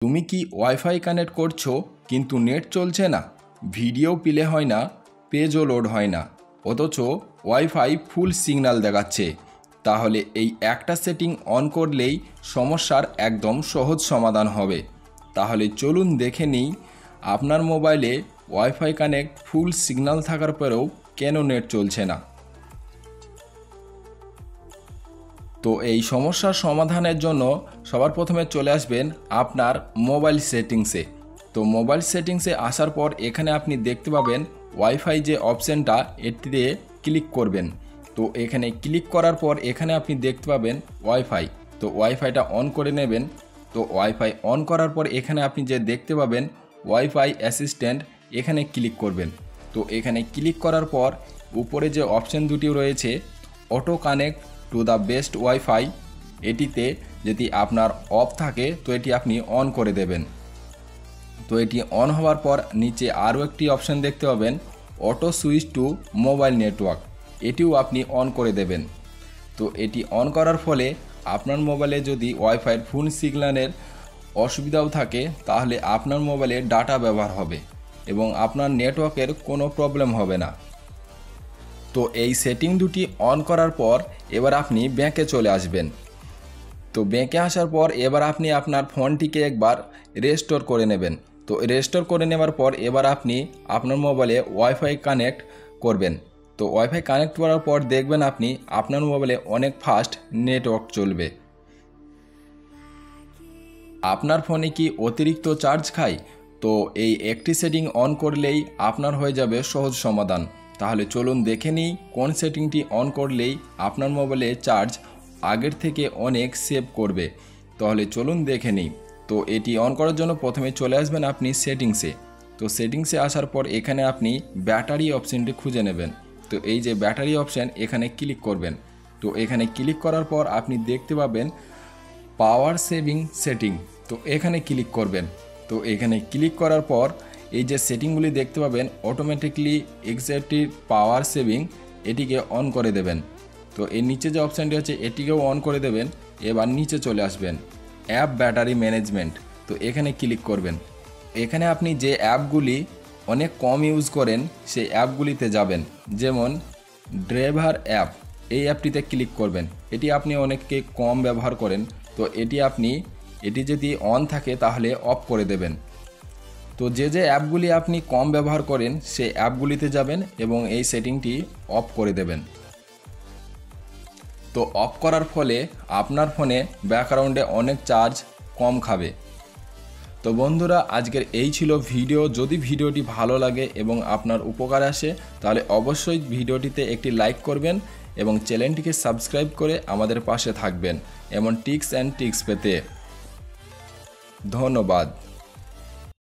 তুমি কি wifi connect করছো কিন্তু নেট চলছে না, ভিডিও প্লে হয় না, পেজও লোড হয় না, অথচ ওয়াইফাই ফুল সিগন্যাল দেখাচ্ছে? তাহলে এই একটা সেটিং অন করলেই সমস্যার একদম সহজ সমাধান হবে। তাহলে চলুন দেখে নিই আপনার মোবাইলে ওয়াইফাই কানেক্ট ফুল সিগন্যাল থাকার পরেও কেন নেট চলছে না। তো এই সমস্যার সমাধানের জন্য সবার প্রথমে চলে আসবেন আপনার মোবাইল সেটিংসে। তো মোবাইল সেটিংসে আসার পর এখানে আপনি দেখতে পাবেন ওয়াইফাই যে অপশানটা, এটিতে ক্লিক করবেন। তো এখানে ক্লিক করার পর এখানে আপনি দেখতে পাবেন ওয়াইফাই। তো ওয়াইফাইটা অন করে নেবেন। তো ওয়াইফাই অন করার পর এখানে আপনি যে দেখতে পাবেন ওয়াইফাই অ্যাসিস্ট্যান্ট, এখানে ক্লিক করবেন। তো এখানে ক্লিক করার পর উপরে যে অপশান দুটি রয়েছে auto connect to the best wifi, এটিতে যদি আপনার অফ থাকে তো এটি আপনি অন করে দেবেন। তো এটি অন হওয়ার পর নিচে আরও একটি অপশান দেখতে পাবেন auto switch to mobile network, এটিও আপনি অন করে দেবেন। তো এটি অন করার ফলে আপনার মোবাইলে যদি ওয়াইফাইয়ের ফুল সিগন্যালের অসুবিধাও থাকে তাহলে আপনার মোবাইলে ডাটা ব্যবহার হবে এবং আপনার নেটওয়ার্কের কোনো প্রবলেম হবে না। তো এই সেটিং দুটি অন করার পর এবার আপনি ব্যাংকে চলে আসবেন। তো ব্যাংকে আসার পর এবার আপনি আপনার ফোনটিকে একবার রেস্টোর করে নেবেন। তো রেস্টোর করে নেওয়ার পর এবার আপনি আপনার মোবাইলে ওয়াইফাই কানেক্ট করবেন। তো ওয়াইফাই কানেক্ট করার পর দেখবেন আপনি আপনার মোবাইলে অনেক ফাস্ট নেটওয়ার্ক চলবে। আপনার ফোনে কি অতিরিক্ত চার্জ খায়? তো এই একটি সেটিং অন করলেই আপনার হয়ে যাবে সহজ সমাধান। তাহলে চলুন দেখে নিই কোন সেটিংটি অন করলেই আপনার মোবাইলে চার্জ আগের থেকে অনেক সেভ করবে। তাহলে চলুন দেখে নিই। তো এটি অন করার জন্য প্রথমে চলে আসবেন আপনি সেটিংসে। তো সেটিংসে আসার পর এখানে আপনি ব্যাটারি অপশানটি খুঁজে নেবেন। তো এই যে ব্যাটারি অপশান, এখানে ক্লিক করবেন। তো এখানে ক্লিক করার পর আপনি দেখতে পাবেন পাওয়ার সেভিং সেটিং, তো এখানে ক্লিক করবেন। তো এখানে ক্লিক করার পর এই যে সেটিংগুলি দেখতে পাবেন অটোমেটিকলি এক্সিস্টিং পাওয়ার সেভিং, এটিকে অন করে দেবেন। তো এর নিচে যে অপশানটি আছে এটিকেও অন করে দেবেন। এবার নিচে চলে আসবেন অ্যাপ ব্যাটারি ম্যানেজমেন্ট, তো এখানে ক্লিক করবেন। এখানে আপনি যে অ্যাপগুলি অনেক কম ইউজ করেন সেই অ্যাপগুলিতে যাবেন, যেমন ড্রাইভার অ্যাপ, এই অ্যাপটিতে ক্লিক করবেন। এটি আপনি অনেককে কম ব্যবহার করেন, তো এটি যদি অন থাকে তাহলে অফ করে দেবেন। তো যে অ্যাপগুলি আপনি কম ব্যবহার করেন সেই অ্যাপগুলিতে যাবেন এবং এই সেটিংটি অফ করে দেবেন। তো অফ করার ফলে আপনার ফোনে ব্যাকগ্রাউন্ডে অনেক চার্জ কম খাবে। তো বন্ধুরা, আজকের এই ছিল ভিডিও। যদি ভিডিওটি ভালো লাগে এবং আপনার উপকার আসে তাহলে অবশ্যই ভিডিওটিতে একটি লাইক করবেন এবং চ্যানেলটিকে সাবস্ক্রাইব করে আমাদের পাশে থাকবেন এমন টিপস অ্যান্ড ট্রিক্স পেতে। ধন্যবাদ।